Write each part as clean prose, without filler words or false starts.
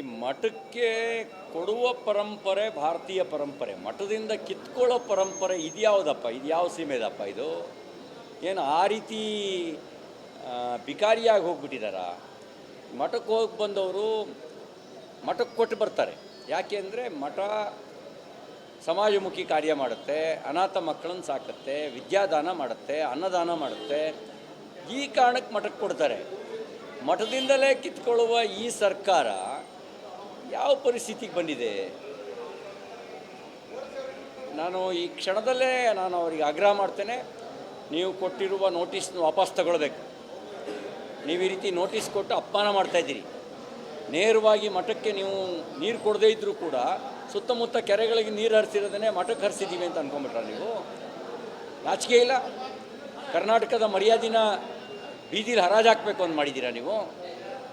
ಈ ಮಠಕ್ಕೆ ಕೊಡುವ ಪರಂಪರೆ ಭಾರತೀಯ ಪರಂಪರೆ. ಮಠದಿಂದ ಕಿತ್ಕೊಳ್ಳೋ ಪರಂಪರೆ ಇದ್ಯಾವುದಪ್ಪ, ಇದ್ಯಾವ ಸೀಮೆದಪ್ಪ ಇದು? ಏನು ಆ ರೀತಿ ಬಿಕಾರಿಯಾಗಿ ಹೋಗ್ಬಿಟ್ಟಿದಾರ? ಮಠಕ್ಕೆ ಹೋಗಿ ಬಂದವರು ಮಠಕ್ಕೆ ಕೊಟ್ಟು ಬರ್ತಾರೆ. ಯಾಕೆ ಅಂದರೆ ಮಠ ಸಮಾಜಮುಖಿ ಕಾರ್ಯ ಮಾಡುತ್ತೆ, ಅನಾಥ ಮಕ್ಕಳನ್ನು ಸಾಕುತ್ತೆ, ವಿದ್ಯಾದಾನ ಮಾಡುತ್ತೆ, ಅನ್ನದಾನ ಮಾಡುತ್ತೆ. ಈ ಕಾರಣಕ್ಕೆ ಮಠಕ್ಕೆ ಕೊಡ್ತಾರೆ. ಮಠದಿಂದಲೇ ಕಿತ್ಕೊಳ್ಳುವ ಈ ಸರ್ಕಾರ ಯಾವ ಪರಿಸ್ಥಿತಿಗೆ ಬಂದಿದೆ? ನಾನು ಈ ಕ್ಷಣದಲ್ಲೇ ಅವರಿಗೆ ಆಗ್ರಹ ಮಾಡ್ತೇನೆ, ನೀವು ಕೊಟ್ಟಿರುವ ನೋಟಿಸ್ನ ವಾಪಸ್ ತಗೊಳ್ಬೇಕು. ನೀವು ಈ ರೀತಿ ನೋಟಿಸ್ ಕೊಟ್ಟು ಅಪಮಾನ ಮಾಡ್ತಾಯಿದ್ದೀರಿ. ನೇರವಾಗಿ ಮಠಕ್ಕೆ ನೀವು ನೀರು ಕೊಡದೇ ಇದ್ದರೂ ಕೂಡ ಸುತ್ತಮುತ್ತ ಕೆರೆಗಳಿಗೆ ನೀರು ಹರಿಸಿರೋದನ್ನೇ ಮಠಕ್ಕೆ ಹರಿಸಿದ್ದೀವಿ ಅಂತ ಅಂದ್ಕೊಂಬಿಟ್ರ ನೀವು? ನಾಚಿಕೆ ಇಲ್ಲ? ಕರ್ನಾಟಕದ ಮರ್ಯಾದಿನ ಬೀದಿಲಿ ಹರಾಜಾಕಬೇಕು ಅಂತ ಮಾಡಿದ್ದೀರಾ ನೀವು?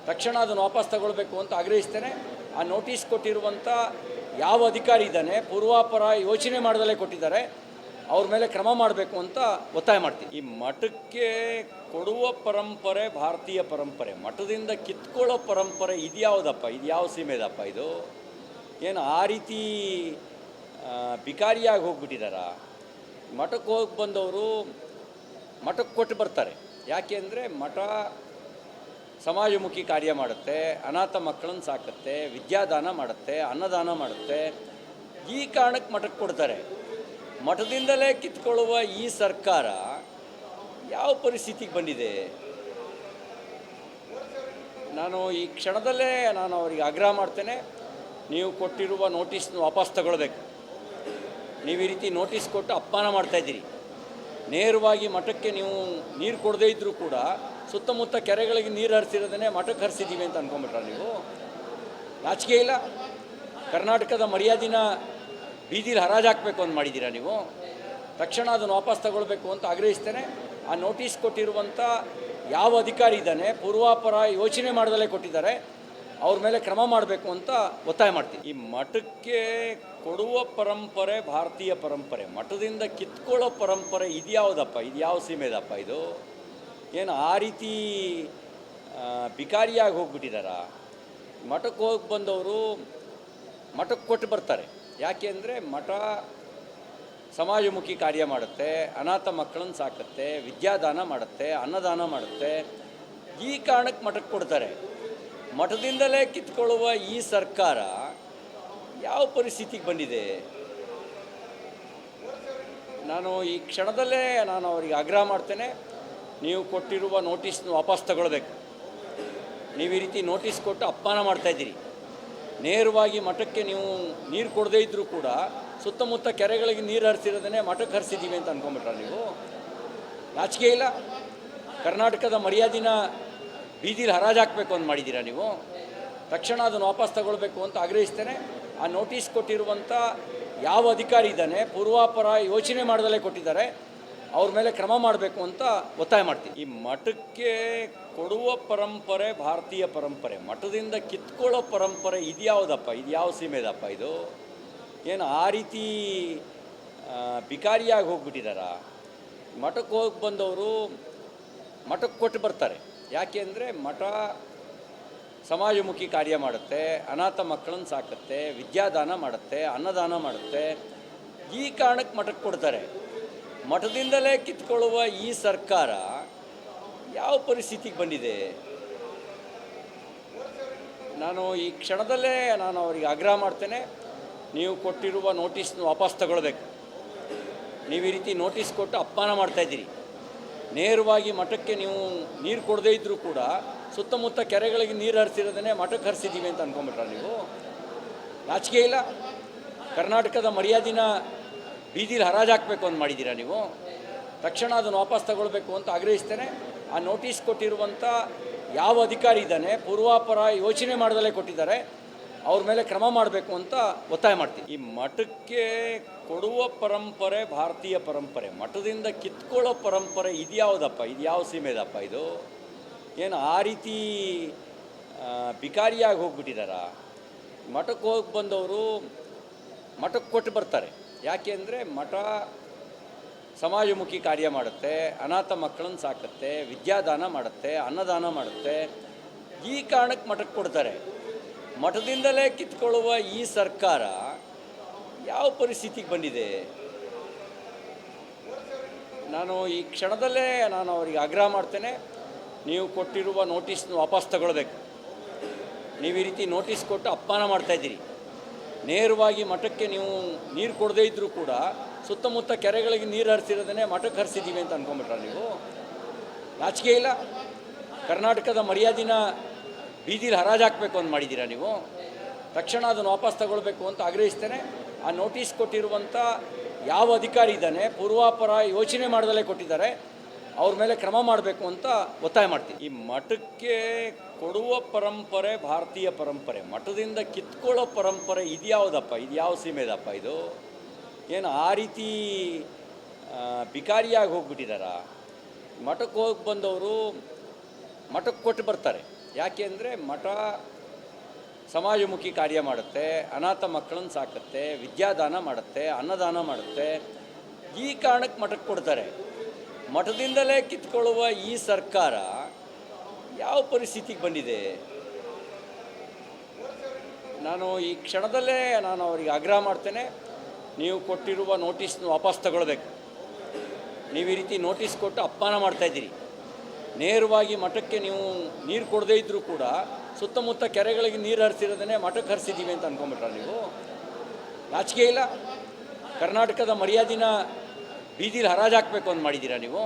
ತಕ್ಷಣ ಅದನ್ನು ವಾಪಸ್ ತಗೊಳ್ಬೇಕು ಅಂತ ಆಗ್ರಹಿಸ್ತೇನೆ. ಆ ನೋಟಿಸ್ ಕೊಟ್ಟಿರುವಂಥ ಯಾವ ಅಧಿಕಾರಿ ಇದ್ದಾನೆ, ಪೂರ್ವಾಪರ ಯೋಚನೆ ಮಾಡ್ದಲೇ ಕೊಟ್ಟಿದ್ದಾರೆ, ಅವ್ರ ಮೇಲೆ ಕ್ರಮ ಮಾಡಬೇಕು ಅಂತ ಒತ್ತಾಯ ಮಾಡ್ತೀನಿ. ಈ ಮಠಕ್ಕೆ ಕೊಡುವ ಪರಂಪರೆ ಭಾರತೀಯ ಪರಂಪರೆ. ಮಠದಿಂದ ಕಿತ್ಕೊಳ್ಳೋ ಪರಂಪರೆ ಇದ್ಯಾವುದಪ್ಪ, ಇದ್ಯಾವ ಸೀಮೆದಪ್ಪ ಇದು? ಏನು ಆ ರೀತಿ ಬಿಕಾರಿಯಾಗಿ ಹೋಗ್ಬಿಟ್ಟಿದಾರ? ಮಠಕ್ಕೆ ಹೋಗಿ ಬಂದವರು ಮಠಕ್ಕೆ ಕೊಟ್ಟು ಬರ್ತಾರೆ. ಯಾಕೆ ಅಂದರೆ ಮಠ ಸಮಾಜಮುಖಿ ಕಾರ್ಯ ಮಾಡುತ್ತೆ, ಅನಾಥ ಮಕ್ಕಳನ್ನು ಸಾಕುತ್ತೆ, ವಿದ್ಯಾದಾನ ಮಾಡುತ್ತೆ, ಅನ್ನದಾನ ಮಾಡುತ್ತೆ. ಈ ಕಾರಣಕ್ಕೆ ಮಠಕ್ಕೆ ಕೊಡ್ತಾರೆ. ಮಠದಿಂದಲೇ ಕಿತ್ಕೊಳ್ಳುವ ಈ ಸರ್ಕಾರ ಯಾವ ಪರಿಸ್ಥಿತಿಗೆ ಬಂದಿದೆ? ನಾನು ಈ ಕ್ಷಣದಲ್ಲೇ ಅವರಿಗೆ ಆಗ್ರಹ ಮಾಡ್ತೇನೆ, ನೀವು ಕೊಟ್ಟಿರುವ ನೋಟಿಸ್ನ ವಾಪಸ್ ತಗೊಳ್ಬೇಕು. ನೀವು ಈ ರೀತಿ ನೋಟಿಸ್ ಕೊಟ್ಟು ಅಪಮಾನ ಮಾಡ್ತಾಯಿದ್ದೀರಿ. ನೇರವಾಗಿ ಮಠಕ್ಕೆ ನೀವು ನೀರು ಕೊಡದೇ ಇದ್ದರೂ ಕೂಡ ಸುತ್ತಮುತ್ತ ಕೆರೆಗಳಿಗೆ ನೀರು ಹರಿಸಿರೋದನ್ನೇ ಮಠಕ್ಕೆ ಹರಿಸಿದ್ದೀವಿ ಅಂತ ಅಂದ್ಕೊಂಬಿಟ್ರ ನೀವು? ನಾಚಿಕೆ ಇಲ್ಲ? ಕರ್ನಾಟಕದ ಮರ್ಯಾದಿನ ಬೀದಿಲಿ ಹರಾಜಾಕಬೇಕು ಅಂತ ಮಾಡಿದ್ದೀರಾ ನೀವು? ತಕ್ಷಣ ಅದನ್ನು ವಾಪಸ್ ತಗೊಳ್ಬೇಕು ಅಂತ ಆಗ್ರಹಿಸ್ತೇನೆ. ಆ ನೋಟಿಸ್ ಕೊಟ್ಟಿರುವಂಥ ಯಾವ ಅಧಿಕಾರಿ ಇದ್ದಾನೆ, ಪೂರ್ವಾಪರ ಯೋಚನೆ ಮಾಡ್ದಲೇ ಕೊಟ್ಟಿದ್ದಾರೆ, ಅವ್ರ ಮೇಲೆ ಕ್ರಮ ಮಾಡಬೇಕು ಅಂತ ಒತ್ತಾಯ ಮಾಡ್ತೀನಿ. ಈ ಮಠಕ್ಕೆ ಕೊಡುವ ಪರಂಪರೆ ಭಾರತೀಯ ಪರಂಪರೆ. ಮಠದಿಂದ ಕಿತ್ಕೊಳ್ಳೋ ಪರಂಪರೆ ಇದ್ಯಾವುದಪ್ಪ, ಇದ್ಯಾವ ಸೀಮೆದಪ್ಪ ಇದು? ಏನು ಆ ರೀತಿ ಬಿಕಾರಿಯಾಗಿ ಹೋಗ್ಬಿಟ್ಟಿದಾರ? ಮಠಕ್ಕೆ ಹೋಗಿ ಬಂದವರು ಮಠಕ್ಕೆ ಕೊಟ್ಟು ಬರ್ತಾರೆ. ಯಾಕೆ ಅಂದರೆ ಮಠ ಸಮಾಜಮುಖಿ ಕಾರ್ಯ ಮಾಡುತ್ತೆ, ಅನಾಥ ಮಕ್ಕಳನ್ನು ಸಾಕುತ್ತೆ, ವಿದ್ಯಾದಾನ ಮಾಡುತ್ತೆ, ಅನ್ನದಾನ ಮಾಡುತ್ತೆ. ಈ ಕಾರಣಕ್ಕೆ ಮಠಕ್ಕೆ ಕೊಡ್ತಾರೆ. ಮಠದಿಂದಲೇ ಕಿತ್ಕೊಳ್ಳುವ ಈ ಸರ್ಕಾರ ಯಾವ ಪರಿಸ್ಥಿತಿಗೆ ಬಂದಿದೆ? ನಾನು ಈ ಕ್ಷಣದಲ್ಲೇ ಅವರಿಗೆ ಆಗ್ರಹ ಮಾಡ್ತೇನೆ, ನೀವು ಕೊಟ್ಟಿರುವ ನೋಟಿಸ್ನ ವಾಪಸ್ ತಗೊಳ್ಬೇಕು. ನೀವು ಈ ರೀತಿ ನೋಟಿಸ್ ಕೊಟ್ಟು ಅಪಮಾನ ಮಾಡ್ತಾಯಿದ್ದೀರಿ. ನೇರವಾಗಿ ಮಠಕ್ಕೆ ನೀವು ನೀರು ಕೊಡದೇ ಇದ್ದರೂ ಕೂಡ ಸುತ್ತಮುತ್ತ ಕೆರೆಗಳಿಗೆ ನೀರು ಹರಿಸಿರೋದನ್ನೇ ಮಠಕ್ಕೆ ಹರಿಸಿದ್ದೀವಿ ಅಂತ ಅಂದ್ಕೊಂಬಿಟ್ರ ನೀವು? ನಾಚಿಕೆ ಇಲ್ಲ? ಕರ್ನಾಟಕದ ಮರ್ಯಾದಿನ ಬೀದಿಲಿ ಹರಾಜಾಕಬೇಕು ಅಂತ ಮಾಡಿದ್ದೀರಾ ನೀವು? ತಕ್ಷಣ ಅದನ್ನು ವಾಪಸ್ ತಗೊಳ್ಬೇಕು ಅಂತ ಆಗ್ರಹಿಸ್ತೇನೆ. ಆ ನೋಟಿಸ್ ಕೊಟ್ಟಿರುವಂಥ ಯಾವ ಅಧಿಕಾರಿ ಇದ್ದಾನೆ, ಪೂರ್ವಾಪರ ಯೋಚನೆ ಮಾಡ್ದಲೇ ಕೊಟ್ಟಿದ್ದಾರೆ, ಅವ್ರ ಮೇಲೆ ಕ್ರಮ ಮಾಡಬೇಕು ಅಂತ ಒತ್ತಾಯ ಮಾಡ್ತೀನಿ. ಈ ಮಠಕ್ಕೆ ಕೊಡುವ ಪರಂಪರೆ ಭಾರತೀಯ ಪರಂಪರೆ. ಮಠದಿಂದ ಕಿತ್ಕೊಳ್ಳೋ ಪರಂಪರೆ ಇದ್ಯಾವುದಪ್ಪ, ಇದ್ಯಾವ ಸೀಮೆದಪ್ಪ ಇದು? ಏನು ಆ ರೀತಿ ಬಿಕಾರಿಯಾಗಿ ಹೋಗ್ಬಿಟ್ಟಿದಾರ? ಮಠಕ್ಕೆ ಹೋಗಿ ಬಂದವರು ಮಠಕ್ಕೆ ಕೊಟ್ಟು ಬರ್ತಾರೆ. ಯಾಕೆ ಅಂದರೆ ಮಠ ಸಮಾಜಮುಖಿ ಕಾರ್ಯ ಮಾಡುತ್ತೆ, ಅನಾಥ ಮಕ್ಕಳನ್ನು ಸಾಕುತ್ತೆ, ವಿದ್ಯಾದಾನ ಮಾಡುತ್ತೆ, ಅನ್ನದಾನ ಮಾಡುತ್ತೆ. ಈ ಕಾರಣಕ್ಕೆ ಮಠಕ್ಕೆ ಕೊಡ್ತಾರೆ. ಮಠದಿಂದಲೇ ಕಿತ್ಕೊಳ್ಳುವ ಈ ಸರ್ಕಾರ ಯಾವ ಪರಿಸ್ಥಿತಿಗೆ ಬಂದಿದೆ? ನಾನು ಈ ಕ್ಷಣದಲ್ಲೇ ಅವರಿಗೆ ಆಗ್ರಹ ಮಾಡ್ತೇನೆ, ನೀವು ಕೊಟ್ಟಿರುವ ನೋಟಿಸ್ನ ವಾಪಸ್ ತಗೊಳ್ಬೇಕು. ನೀವು ಈ ರೀತಿ ನೋಟಿಸ್ ಕೊಟ್ಟು ಅಪಮಾನ ಮಾಡ್ತಾಯಿದ್ದೀರಿ. ನೇರವಾಗಿ ಮಠಕ್ಕೆ ನೀವು ನೀರು ಕೊಡದೇ ಇದ್ದರೂ ಕೂಡ ಸುತ್ತಮುತ್ತ ಕೆರೆಗಳಿಗೆ ನೀರು ಹರಿಸಿರೋದನ್ನೇ ಮಠಕ್ಕೆ ಹರಿಸಿದ್ದೀವಿ ಅಂತ ಅಂದ್ಕೊಂಬಿಟ್ರ ನೀವು? ನಾಚಿಕೆ ಇಲ್ಲ? ಕರ್ನಾಟಕದ ಮರ್ಯಾದಿನ ಬೀದಿಲಿ ಹರಾಜಾಕಬೇಕು ಅಂತ ಮಾಡಿದ್ದೀರಾ ನೀವು? ತಕ್ಷಣ ಅದನ್ನು ವಾಪಸ್ ತಗೊಳ್ಬೇಕು ಅಂತ ಆಗ್ರಹಿಸ್ತೇನೆ. ಆ ನೋಟಿಸ್ ಕೊಟ್ಟಿರುವಂಥ ಯಾವ ಅಧಿಕಾರಿ ಇದ್ದಾನೆ, ಪೂರ್ವಾಪರ ಯೋಚನೆ ಮಾಡ್ದಲೇ ಕೊಟ್ಟಿದ್ದಾರೆ, ಅವ್ರ ಮೇಲೆ ಕ್ರಮ ಮಾಡಬೇಕು ಅಂತ ಒತ್ತಾಯ ಮಾಡ್ತೀನಿ. ಈ ಮಠಕ್ಕೆ ಕೊಡುವ ಪರಂಪರೆ ಭಾರತೀಯ ಪರಂಪರೆ. ಮಠದಿಂದ ಕಿತ್ಕೊಳ್ಳೋ ಪರಂಪರೆ ಇದ್ಯಾವುದಪ್ಪ, ಇದ್ಯಾವ ಸೀಮೆದಪ್ಪ ಇದು? ಏನು ಆ ರೀತಿ ಬಿಕಾರಿಯಾಗಿ ಹೋಗ್ಬಿಟ್ಟಿದಾರ? ಮಠಕ್ಕೆ ಹೋಗಿ ಬಂದವರು ಮಠಕ್ಕೆ ಕೊಟ್ಟು ಬರ್ತಾರೆ. ಯಾಕೆ ಅಂದರೆ ಮಠ ಸಮಾಜಮುಖಿ ಕಾರ್ಯ ಮಾಡುತ್ತೆ, ಅನಾಥ ಮಕ್ಕಳನ್ನು ಸಾಕುತ್ತೆ, ವಿದ್ಯಾದಾನ ಮಾಡುತ್ತೆ, ಅನ್ನದಾನ ಮಾಡುತ್ತೆ. ಈ ಕಾರಣಕ್ಕೆ ಮಠಕ್ಕೆ ಕೊಡ್ತಾರೆ. ಮಠದಿಂದಲೇ ಕಿತ್ಕೊಳ್ಳುವ ಈ ಸರ್ಕಾರ ಯಾವ ಪರಿಸ್ಥಿತಿಗೆ ಬಂದಿದೆ? ನಾನು ಈ ಕ್ಷಣದಲ್ಲೇ ಅವರಿಗೆ ಆಗ್ರಹ ಮಾಡ್ತೇನೆ, ನೀವು ಕೊಟ್ಟಿರುವ ನೋಟಿಸ್ನ ವಾಪಸ್ ತಗೊಳ್ಬೇಕು. ನೀವು ಈ ರೀತಿ ನೋಟಿಸ್ ಕೊಟ್ಟು ಅಪಮಾನ ಮಾಡ್ತಾಯಿದ್ದೀರಿ. ನೇರವಾಗಿ ಮಠಕ್ಕೆ ನೀವು ನೀರು ಕೊಡದೇ ಇದ್ದರೂ ಕೂಡ ಸುತ್ತಮುತ್ತ ಕೆರೆಗಳಿಗೆ ನೀರು ಹರಿಸಿರೋದನ್ನೇ ಮಠಕ್ಕೆ ಹರಿಸಿದ್ದೀವಿ ಅಂತ ಅಂದ್ಕೊಂಬಿಟ್ರ ನೀವು? ನಾಚಿಕೆ ಇಲ್ಲ? ಕರ್ನಾಟಕದ ಮರ್ಯಾದಿನ ಬೀದಿಲಿ ಹರಾಜಾಕಬೇಕು ಅಂತ ಮಾಡಿದ್ದೀರಾ ನೀವು? ತಕ್ಷಣ ಅದನ್ನು ವಾಪಸ್ ತಗೊಳ್ಬೇಕು ಅಂತ ಆಗ್ರಹಿಸ್ತೇನೆ. ಆ ನೋಟಿಸ್ ಕೊಟ್ಟಿರುವಂಥ ಯಾವ ಅಧಿಕಾರಿ ಇದ್ದಾನೆ, ಪೂರ್ವಾಪರ ಯೋಚನೆ ಮಾಡ್ದಲೇ ಕೊಟ್ಟಿದ್ದಾರೆ, ಅವ್ರ ಮೇಲೆ ಕ್ರಮ ಮಾಡಬೇಕು ಅಂತ ಒತ್ತಾಯ ಮಾಡ್ತೀನಿ. ಈ ಮಠಕ್ಕೆ ಕೊಡುವ ಪರಂಪರೆ ಭಾರತೀಯ ಪರಂಪರೆ, ಮಠದಿಂದ ಕಿತ್ಕೊಳ್ಳೋ ಪರಂಪರೆ ಇದ್ಯಾವುದಪ್ಪ? ಇದು ಯಾವ ಸೀಮೆದಪ್ಪ ಇದು? ಏನು ಆ ರೀತಿ ಬಿಕಾರಿಯಾಗಿ ಹೋಗ್ಬಿಟ್ಟಿದ್ದಾರಾ? ಮಠಕ್ಕೆ ಹೋಗಿ ಬಂದವರು ಮಠಕ್ಕೆ ಕೊಟ್ಟು ಬರ್ತಾರೆ. ಯಾಕೆ ಅಂದರೆ ಮಠ ಸಮಾಜಮುಖಿ ಕಾರ್ಯ ಮಾಡುತ್ತೆ, ಅನಾಥ ಮಕ್ಕಳನ್ನು ಸಾಕುತ್ತೆ, ವಿದ್ಯಾದಾನ ಮಾಡುತ್ತೆ, ಅನ್ನದಾನ ಮಾಡುತ್ತೆ. ಈ ಕಾರಣಕ್ಕೆ ಮಠಕ್ಕೆ ಕೊಡ್ತಾರೆ. ಮಠದಿಂದಲೇ ಕಿತ್ಕೊಳ್ಳುವ ಈ ಸರ್ಕಾರ ಯಾವ ಪರಿಸ್ಥಿತಿಗೆ ಬಂದಿದೆ? ನಾನು ಈ ಕ್ಷಣದಲ್ಲೇ ಅವರಿಗೆ ಆಗ್ರಹ ಮಾಡ್ತೇನೆ, ನೀವು ಕೊಟ್ಟಿರುವ ನೋಟಿಸ್ನ ವಾಪಸ್ ತಗೊಳ್ಬೇಕು. ನೀವು ಈ ರೀತಿ ನೋಟಿಸ್ ಕೊಟ್ಟು ಅಪಮಾನ ಮಾಡ್ತಾಯಿದ್ದೀರಿ. ನೇರವಾಗಿ ಮಠಕ್ಕೆ ನೀವು ನೀರು ಕೊಡದೇ ಇದ್ದರೂ ಕೂಡ ಸುತ್ತಮುತ್ತ ಕೆರೆಗಳಿಗೆ ನೀರು ಹರಿಸಿರೋದನ್ನೇ ಮಠಕ್ಕೆ ಹರಿಸಿದ್ದೀವಿ ಅಂತ ಅಂದ್ಕೊಂಬಿಟ್ರ ನೀವು? ನಾಚಿಕೆ ಇಲ್ಲ? ಕರ್ನಾಟಕದ ಮರ್ಯಾದಿನ ಬೀದಿಲಿ ಹರಾಜಾಕಬೇಕು ಅಂತ ಮಾಡಿದ್ದೀರಾ ನೀವು?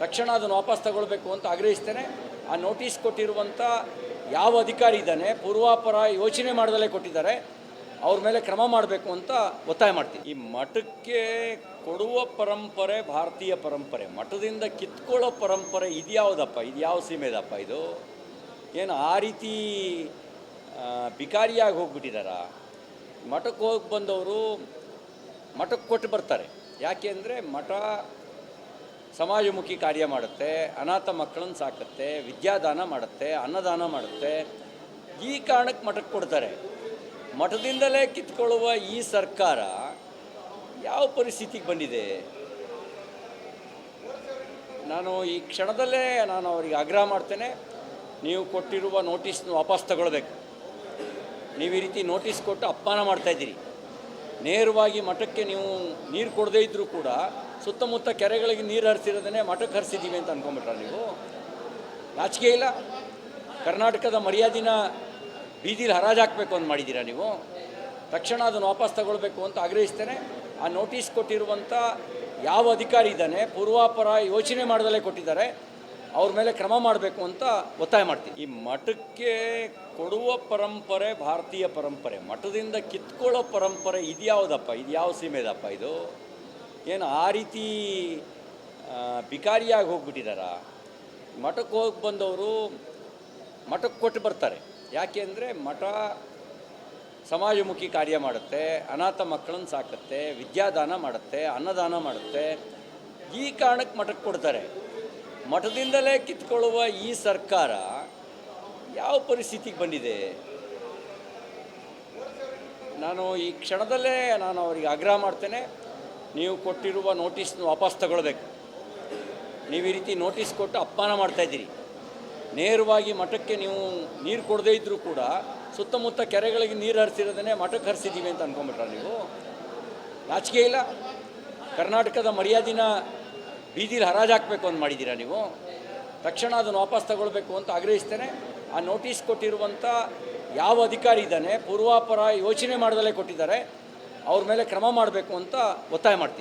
ತಕ್ಷಣ ಅದನ್ನು ವಾಪಸ್ ತಗೊಳ್ಬೇಕು ಅಂತ ಆಗ್ರಹಿಸ್ತೇನೆ. ಆ ನೋಟಿಸ್ ಕೊಟ್ಟಿರುವಂಥ ಯಾವ ಅಧಿಕಾರಿ ಇದ್ದಾನೆ, ಪೂರ್ವಾಪರ ಯೋಚನೆ ಮಾಡ್ದಲೇ ಕೊಟ್ಟಿದ್ದಾರೆ, ಅವ್ರ ಮೇಲೆ ಕ್ರಮ ಮಾಡಬೇಕು ಅಂತ ಒತ್ತಾಯ ಮಾಡ್ತೀನಿ. ಈ ಮಠಕ್ಕೆ ಕೊಡುವ ಪರಂಪರೆ ಭಾರತೀಯ ಪರಂಪರೆ, ಮಠದಿಂದ ಕಿತ್ಕೊಳ್ಳೋ ಪರಂಪರೆ ಇದ್ಯಾವುದಪ್ಪ? ಇದು ಯಾವ ಸೀಮೆದಪ್ಪ ಇದು? ಏನು ಆ ರೀತಿ ಬಿಕಾರಿಯಾಗಿ ಹೋಗ್ಬಿಟ್ಟಿದ್ದಾರಾ? ಮಠಕ್ಕೆ ಹೋಗಿ ಬಂದವರು ಮಠಕ್ಕೆ ಕೊಟ್ಟು ಬರ್ತಾರೆ. ಯಾಕೆ ಅಂದರೆ ಮಠ ಸಮಾಜಮುಖಿ ಕಾರ್ಯ ಮಾಡುತ್ತೆ, ಅನಾಥ ಮಕ್ಕಳನ್ನು ಸಾಕುತ್ತೆ, ವಿದ್ಯಾದಾನ ಮಾಡುತ್ತೆ, ಅನ್ನದಾನ ಮಾಡುತ್ತೆ. ಈ ಕಾರಣಕ್ಕೆ ಮಠಕ್ಕೆ ಕೊಡ್ತಾರೆ. ಮಠದಿಂದಲೇ ಕಿತ್ಕೊಳ್ಳುವ ಈ ಸರ್ಕಾರ ಯಾವ ಪರಿಸ್ಥಿತಿಗೆ ಬಂದಿದೆ? ನಾನು ಈ ಕ್ಷಣದಲ್ಲೇ ಅವರಿಗೆ ಆಗ್ರಹ ಮಾಡ್ತೇನೆ, ನೀವು ಕೊಟ್ಟಿರುವ ನೋಟಿಸ್ನ ವಾಪಸ್ ತಗೊಳ್ಬೇಕು. ನೀವು ಈ ರೀತಿ ನೋಟಿಸ್ ಕೊಟ್ಟು ಅಪಮಾನ ಮಾಡ್ತಾಯಿದ್ದೀರಿ. ನೇರವಾಗಿ ಮಠಕ್ಕೆ ನೀವು ನೀರು ಕೊಡದೇ ಇದ್ದರೂ ಕೂಡ ಸುತ್ತಮುತ್ತ ಕೆರೆಗಳಿಗೆ ನೀರು ಹರಿಸಿರೋದನ್ನೇ ಮಠಕ್ಕೆ ಹರಿಸಿದ್ದೀವಿ ಅಂತ ಅಂದ್ಕೊಂಬಿಟ್ರ ನೀವು? ನಾಚಿಕೆ ಇಲ್ಲ? ಕರ್ನಾಟಕದ ಮರ್ಯಾದಿನ ಬೀದಿಲಿ ಹರಾಜಾಕಬೇಕು ಅಂತ ಮಾಡಿದ್ದೀರಾ ನೀವು? ತಕ್ಷಣ ಅದನ್ನು ವಾಪಸ್ ತಗೊಳ್ಬೇಕು ಅಂತ ಆಗ್ರಹಿಸ್ತೇನೆ. ಆ ನೋಟಿಸ್ ಕೊಟ್ಟಿರುವಂಥ ಯಾವ ಅಧಿಕಾರಿ ಇದ್ದಾನೆ, ಪೂರ್ವಾಪರ ಯೋಚನೆ ಮಾಡ್ದಲೇ ಕೊಟ್ಟಿದ್ದಾರೆ, ಅವ್ರ ಮೇಲೆ ಕ್ರಮ ಮಾಡಬೇಕು ಅಂತ ಒತ್ತಾಯ ಮಾಡ್ತೀನಿ. ಈ ಮಠಕ್ಕೆ ಕೊಡುವ ಪರಂಪರೆ ಭಾರತೀಯ ಪರಂಪರೆ, ಮಠದಿಂದ ಕಿತ್ಕೊಳ್ಳೋ ಪರಂಪರೆ ಇದ್ಯಾವುದಪ್ಪ? ಇದು ಯಾವ ಸೀಮೆದಪ್ಪ ಇದು? ಏನು ಆ ರೀತಿ ಬಿಕಾರಿಯಾಗಿ ಹೋಗ್ಬಿಟ್ಟಿದ್ದಾರಾ? ಮಠಕ್ಕೆ ಹೋಗಿ ಬಂದವರು ಮಠಕ್ಕೆ ಕೊಟ್ಟು ಬರ್ತಾರೆ. ಯಾಕೆ ಅಂದರೆ ಮಠ ಸಮಾಜಮುಖಿ ಕಾರ್ಯ ಮಾಡುತ್ತೆ, ಅನಾಥ ಮಕ್ಕಳನ್ನು ಸಾಕುತ್ತೆ, ವಿದ್ಯಾದಾನ ಮಾಡುತ್ತೆ, ಅನ್ನದಾನ ಮಾಡುತ್ತೆ. ಈ ಕಾರಣಕ್ಕೆ ಮಠಕ್ಕೆ ಕೊಡ್ತಾರೆ. ಮಠದಿಂದಲೇ ಕಿತ್ಕೊಳ್ಳುವ ಈ ಸರ್ಕಾರ ಯಾವ ಪರಿಸ್ಥಿತಿಗೆ ಬಂದಿದೆ? ನಾನು ಈ ಕ್ಷಣದಲ್ಲೇ ಅವರಿಗೆ ಆಗ್ರಹ ಮಾಡ್ತೇನೆ, ನೀವು ಕೊಟ್ಟಿರುವ ನೋಟಿಸ್ನ ವಾಪಸ್ ತಗೊಳ್ಬೇಕು. ನೀವು ಈ ರೀತಿ ನೋಟಿಸ್ ಕೊಟ್ಟು ಅಪಮಾನ ಮಾಡ್ತಾಯಿದ್ದೀರಿ. ನೇರವಾಗಿ ಮಠಕ್ಕೆ ನೀವು ನೀರು ಕೊಡದೇ ಇದ್ದರೂ ಕೂಡ ಸುತ್ತಮುತ್ತ ಕೆರೆಗಳಿಗೆ ನೀರು ಹರಿಸಿರೋದನ್ನೇ ಮಠಕ್ಕೆ ಹರಿಸಿದ್ದೀವಿ ಅಂತ ಅಂದ್ಕೊಂಬಿಟ್ರ ನೀವು? ನಾಚಿಕೆ ಇಲ್ಲ? ಕರ್ನಾಟಕದ ಮರ್ಯಾದಿನ ಬೀದಿಲಿ ಹರಾಜಾಕಬೇಕು ಅಂತ ಮಾಡಿದ್ದೀರಾ ನೀವು? ತಕ್ಷಣ ಅದನ್ನು ವಾಪಸ್ ತಗೊಳ್ಬೇಕು ಅಂತ ಆಗ್ರಹಿಸ್ತೇನೆ. ಆ ನೋಟಿಸ್ ಕೊಟ್ಟಿರುವಂಥ ಯಾವ ಅಧಿಕಾರಿ ಇದ್ದಾನೆ, ಪೂರ್ವಾಪರ ಯೋಚನೆ ಮಾಡ್ದಲೇ ಕೊಟ್ಟಿದ್ದಾರೆ, ಅವ್ರ ಮೇಲೆ ಕ್ರಮ ಮಾಡಬೇಕು ಅಂತ ಒತ್ತಾಯ ಮಾಡ್ತೀನಿ.